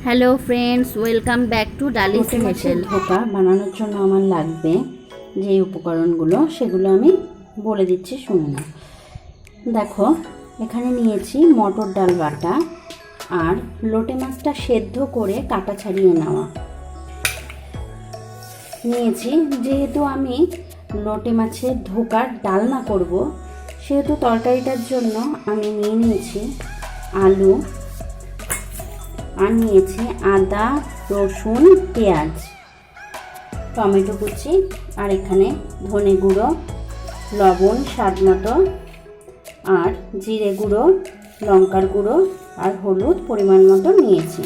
Hello friends, welcome back to ডালিস হেসেল। ধোকা বানানোর জন্য আমার লাগবে যে উপকরণগুলো সেগুলো আমি বলে দিচ্ছি, শুনে নাও। দেখো, এখানে নিয়েছি মটর ডাল বাটা আর লোটে মাছটা সেদ্ধ করে কাটা ছাড়িয়ে নেওয়া নিয়েছি। যেহেতু আমি লোটে মাছের ধোকার ডালনা করব, সেহেতু তরকারিটার জন্য আমি নিয়েছি আলু আর নিয়েছি আদা, রসুন, পেঁয়াজ, টমেটো কুচি, আর এখানে ধনে গুঁড়ো, লবণ স্বাদ মতো, আর জিরে গুঁড়ো, লঙ্কার গুঁড়ো আর হলুদ পরিমাণ মতো নিয়েছি।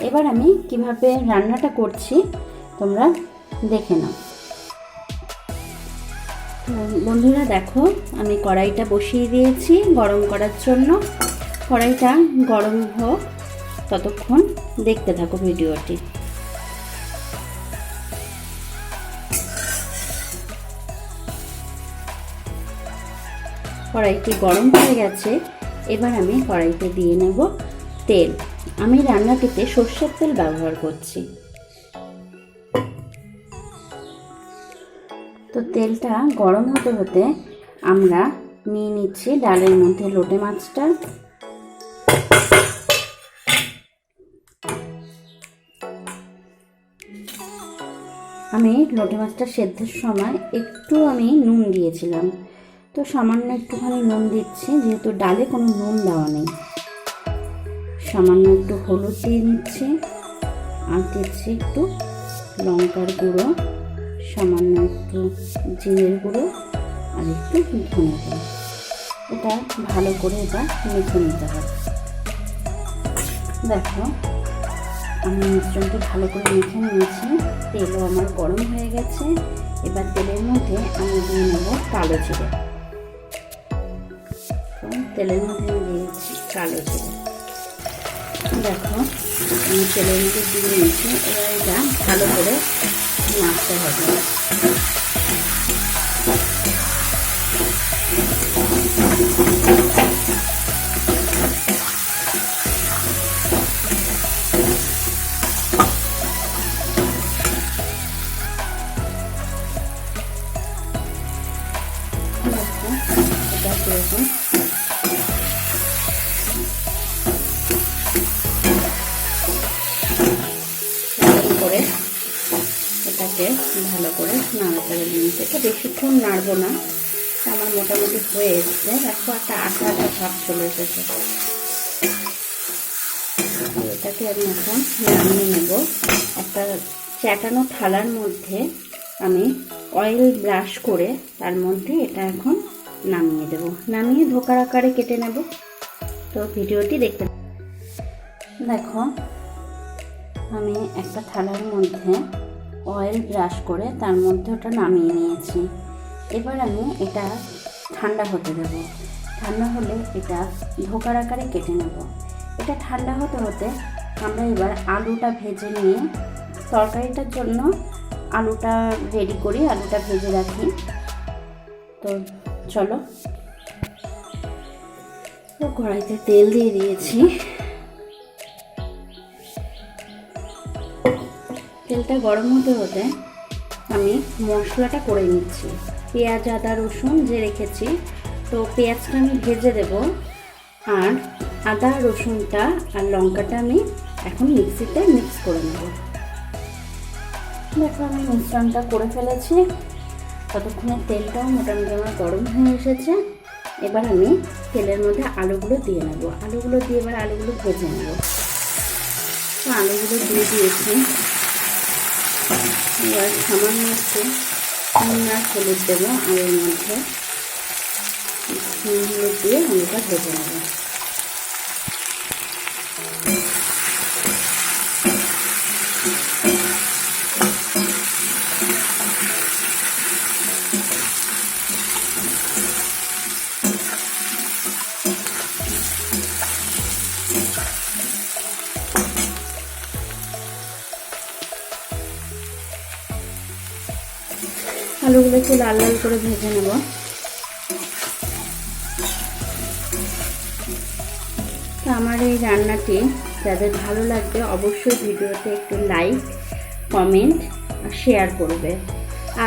এবার আমি কিভাবে রান্নাটা করছি তোমরা দেখে নাও। বন্ধুরা দেখো, আমি কড়াইটা বসিয়ে দিয়েছি গরম করার জন্য। কড়াইটা গরম হোক, ততক্ষণ দেখতে থাকো ভিডিওটি। কড়াইটি গরম হয়ে গেছে। এবার আমি কড়াইতে দিয়ে নেব তেল। আমি রান্নাটিতে সর্ষের তেল ব্যবহার করছি। তো তেলটা গরম হতে হতে আমরা নিয়ে নিচ্ছি ডালের মধ্যে লোটে মাছটা। আমি লোটে মাছটা সেদ্ধের সময় একটু আমি নুন দিয়েছিলাম, তো সামান্য একটুখানি নুন দিচ্ছি, যেহেতু ডালে কোনো নুন দেওয়া নেই। সামান্য একটু হলুদ দিয়ে নিচ্ছি, আর দিচ্ছি একটু লঙ্কার গুঁড়ো, সামান্য একটু জিরের গুঁড়ো আর একটু ধনে গুঁড়ো। এটা ভালো করে এবার মেখে নিতে হবে। দেখো, আমি মিশ্রণটি ভালো করে মেখে নিয়েছি। তেলও আমার গরম হয়ে গেছে। এবার তেলের মধ্যে আমি দিয়ে নেব কালো জিরে। তেলের মধ্যে আমি দিয়েছি কালো জিরে। দেখো, আমি তেলের মধ্যে দিয়ে নিয়েছি। এবার এটা ভালো করে নাড়তে হবে। এটা সেরকম করে এটাকে ভালো করে নাড়াচাড়া নিতে। এটা বেশিক্ষণ নাড়বো না, আমার মোটামুটি হয়ে এসছে। দেখো, একটা আঠা আঠা ভাব চলে এসেছে। এটাকে আমি এখন নামিয়ে নেব। একটা চ্যাটানো থালার মধ্যে আমি অয়েল ব্রাশ করে তার মধ্যে এটা এখন নামিয়ে দেব। নামিয়ে ধোকার আকারে কেটে নেব। তো ভিডিওটি দেখতে দেখো, আমি একটা থালার মধ্যে অয়েল ব্রাশ করে তার মধ্যে ওটা নামিয়ে নিয়েছি। এবার আমি এটা ঠান্ডা হতে দেব। ঠান্ডা হলে এটা ধোকার আকারে কেটে নেব। এটা ঠান্ডা হতে হতে আমরা এবার আলুটা ভেজে নিয়ে তরকারিটার জন্য আলুটা রেডি করি, আলুটা ভেজে রাখি। তো চলো, তো কড়াইতে তেল দিয়ে দিয়েছি। তেলটা গরম হতে হতে আমি মশলাটা করে নিচ্ছি। পেঁয়াজ, আদা, রসুন যে রেখেছি, তো পেঁয়াজটা আমি ভেজে দেব, আর আদা, রসুনটা আর লঙ্কাটা আমি এখন মিক্সিতে মিক্স করে নেব। দেখো, আমি মিশ্রণটা করে ফেলেছি। ততক্ষণে তেলটাও মোটামুটি আমার গরম হয়ে এসেছে। এবার আমি তেলের মধ্যে আলুগুলো দিয়ে নেব। আলুগুলো দিয়ে এবার আলুগুলো ভেজে নেব। তো আলুগুলো দিয়ে দিয়েছি। এবার সামান্য একটু নুন আর হলুদ দেবো আলুর মধ্যে। নুন হলুদ দিয়ে আলুটা ভেজে নেব। আলুগুলো একটু লাল লাল করে ভেজে নেব। তো আমার এই রান্নাটি যাদের ভালো লাগবে অবশ্যই ভিডিওতে একটু লাইক, কমেন্ট আর শেয়ার করবে।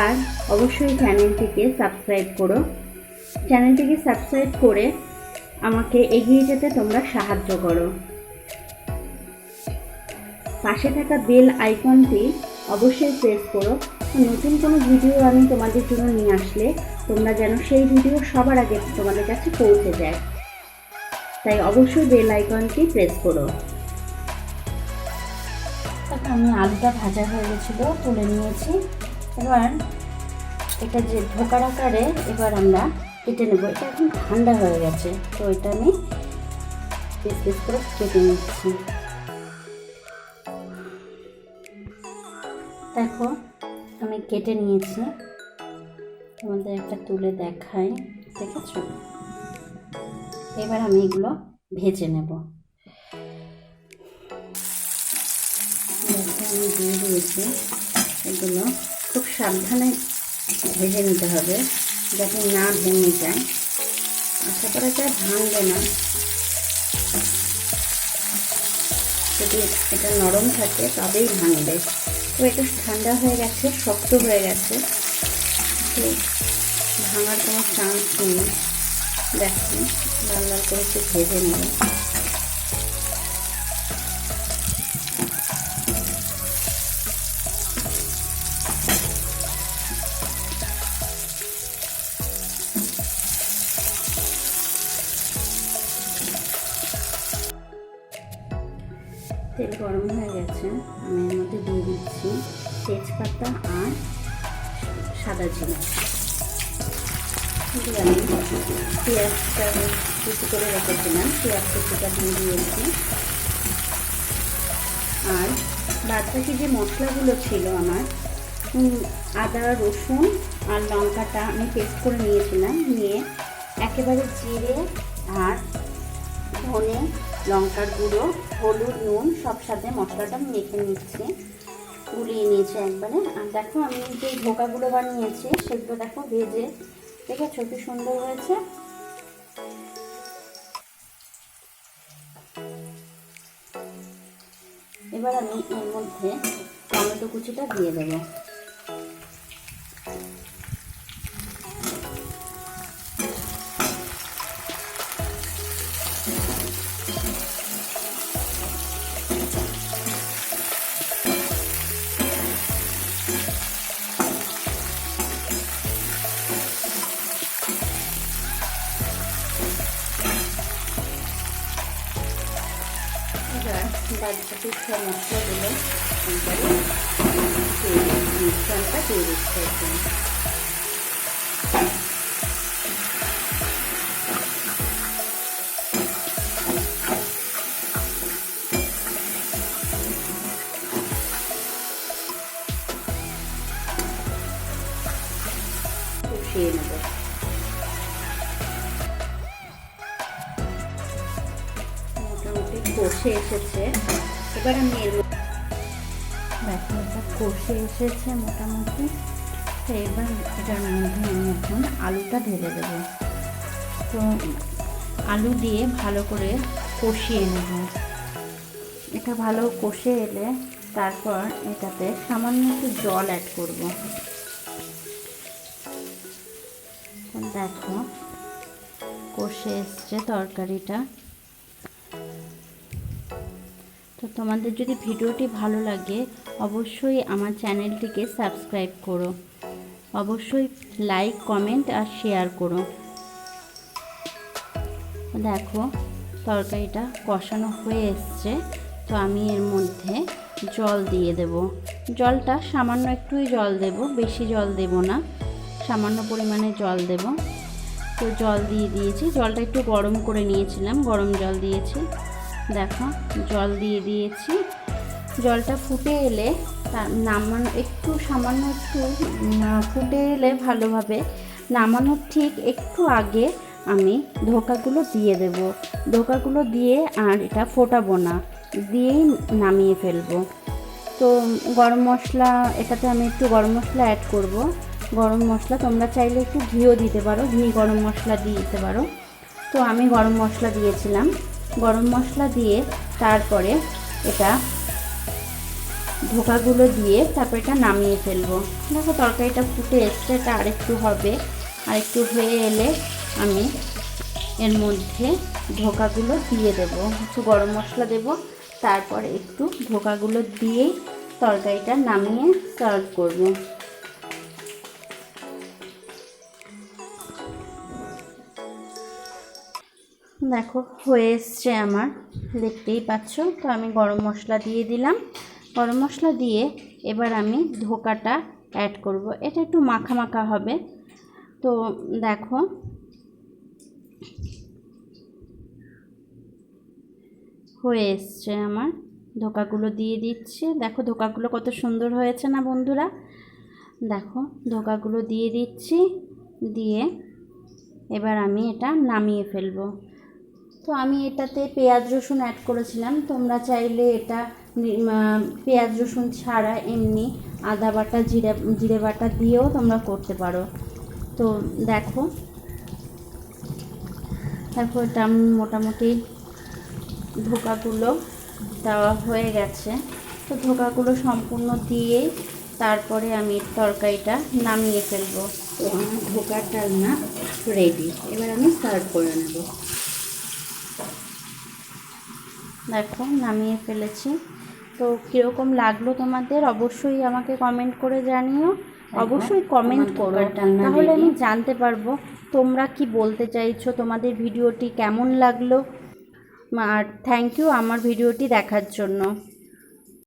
আর অবশ্যই চ্যানেলটিকে সাবস্ক্রাইব করো। চ্যানেলটিকে সাবস্ক্রাইব করে আমাকে এগিয়ে যেতে তোমরা সাহায্য করো। পাশে থাকা বেল আইকনটি অবশ্যই প্রেস করো। নতুন কোনো ভিডিও আমি তোমাদের জন্য নিয়ে আসলে তোমরা যেন সেই ভিডিও সবার আগে তোমাদের কাছে পৌঁছে যায়। তাই অবশ্যই বেল আইকনটি প্রেস করো। আমি আলুটা ভাজা হয়ে গেছিলো, তুলে নিয়েছি। এবার এটা যে ধোকার আকারে এবার আমরা কেটে নেবো। এটা এখন ঠান্ডা হয়ে গেছে, তো এটা আমি পিস পিস করে কেটে নিচ্ছি। দেখো আমি কেটে নিয়েছি, তোমাদের একটা তুলে দেখাই, দেখেছো? এবার আমি এগুলো ভেজে নেব। আমি দিয়ে দিয়েছি, এগুলো খুব সাবধানে ভেজে নিতে হবে যাতে না ভেঙে যায়। আশা করা যায় ভাঙবে না, যদি এটা নরম থাকে তবেই ভাঙবে। তো এটা ঠান্ডা হয়ে গেছে, শক্ত হয়ে গেছে, তো ভাঙার কোনো চান্স নেই। দেখো লাল লাল করে একটু ভেজে নেব। তেল গরম হয়ে গেছে, আমি এর মধ্যে দিয়ে দিচ্ছি তেজপাতা আর সাদা জিরা। আমি পেঁয়াজটা কুচি করে রেখেছিলাম, পেঁয়াজ কুচিটা দিয়ে দিয়েছি। আর বাদ বাকি যে মশলাগুলো ছিল আমার, আদা, রসুন আর লঙ্কাটা আমি পেস্ট করে নিয়েছিলাম, নিয়ে একেবারে জিরে আর ধনে, লঙ্কার গুঁড়ো, হলুদ, নুন সব সাথে মশলাটা মেখে নিচ্ছি, গুলিয়ে নিয়েছি একবারে। আর দেখো আমি যে ধোকাগুলো বানিয়েছি সেগুলো দেখো ভেজে, দেখেছো কি সুন্দর হয়েছে। এবার আমি এর মধ্যে টমেটো কুচিটা দিয়ে দেবো। বাদবাকি সব মশলাগুলো মিশ্রণটা দিয়ে দিচ্ছে। কষিয়ে নেব। কষে এসেছে, এবার আমি এর দেখো এটা কষে এসেছে মোটামুটি। তো এবার এটার মধ্যে আমি এখন আলুটা ঢেলে দেবো। তো আলু দিয়ে ভালো করে কষিয়ে নেব। এটা ভালো কষে এলে তারপর এটাতে সামান্য একটু জল অ্যাড করব। দেখো কষে এসছে তরকারিটা। তো তোমাদের যদি ভিডিওটি ভালো লাগে অবশ্যই আমার চ্যানেলটিকে সাবস্ক্রাইব করো, অবশ্যই লাইক, কমেন্ট আর শেয়ার করো। দেখো তরকারিটা কষানো হয়ে এসছে, তো আমি এর মধ্যে জল দিয়ে দেব। জলটা সামান্য একটুই জল দেব, বেশি জল দেব না, সামান্য পরিমাণে জল দেব। তো জল দিয়ে দিয়েছি, জলটা একটু গরম করে নিয়েছিলাম, গরম জল দিয়েছি। দেখো জল দিয়ে দিয়েছি, জলটা ফুটে এলে নামানো একটু সামান্য একটু ফুটে এলে ভালোভাবে নামানোর ঠিক একটু আগে আমি ধোকাগুলো দিয়ে দেব। ধোকাগুলো দিয়ে আর এটা ফোটাবো না, দিয়েই নামিয়ে ফেলবো। তো গরম মশলা, এটাতে আমি একটু গরম মশলা অ্যাড করব। গরম মশলা তোমরা চাইলে একটু ঘিও দিতে পারো, ঘি গরম মশলা দিতে পারো। তো আমি গরম মশলা দিয়েছিলাম, গরম মশলা দিয়ে তারপরে এটা ধোকাগুলো দিয়ে তারপর এটা নামিয়ে ফেলবো। দেখো তরকারিটা ফুটে এসছে, এটা আরেকটু হবে, আরেকটু হয়ে এলে আমি এর মধ্যে ধোকাগুলো দিয়ে দেবো, একটু গরম মশলা দেবো, তারপর একটু ধোকাগুলো দিয়েই তরকারিটা নামিয়ে সার্ভ করব। দেখো হয়ে এসছে আমার, দেখতেই পাচ্ছ। তো আমি গরম মশলা দিয়ে দিলাম, গরম মশলা দিয়ে এবার আমি ধোকাটা অ্যাড করব। এটা একটু মাখা মাখা হবে। তো দেখো হয়ে এসছে আমার, ধোকাগুলো দিয়ে দিচ্ছি। দেখো ধোকাগুলো কত সুন্দর হয়েছে না বন্ধুরা? দেখো ধোকাগুলো দিয়ে দিচ্ছি, দিয়ে এবার আমি এটা নামিয়ে ফেলবো। তো আমি এটাতে পেঁয়াজ রসুন অ্যাড করেছিলাম, তোমরা চাইলে এটা পেঁয়াজ রসুন ছাড়া এমনি আদা বাটা জিরে বাটা দিয়েও তোমরা করতে পারো। তো দেখো এটা আমি মোটামুটি ধোকাগুলো দেওয়া হয়ে গেছে। তো ধোকাগুলো সম্পূর্ণ দিয়েই তারপরে আমি তরকারিটা নামিয়ে ফেলবো। তো আমার ধোকার ডালনা রেডি, এবার আমি সার্ভ করে নেব। দেখো নামিয়ে ফেলেছি। তো কীরকম লাগলো তোমাদের অবশ্যই আমাকে কমেন্ট করে জানিও, অবশ্যই কমেন্ট করো, তাহলে আমি জানতে পারবো তোমরা কি বলতে চাইছো, তোমাদের ভিডিওটি কেমন লাগলো। আর থ্যাংক ইউ আমার ভিডিওটি দেখার জন্য।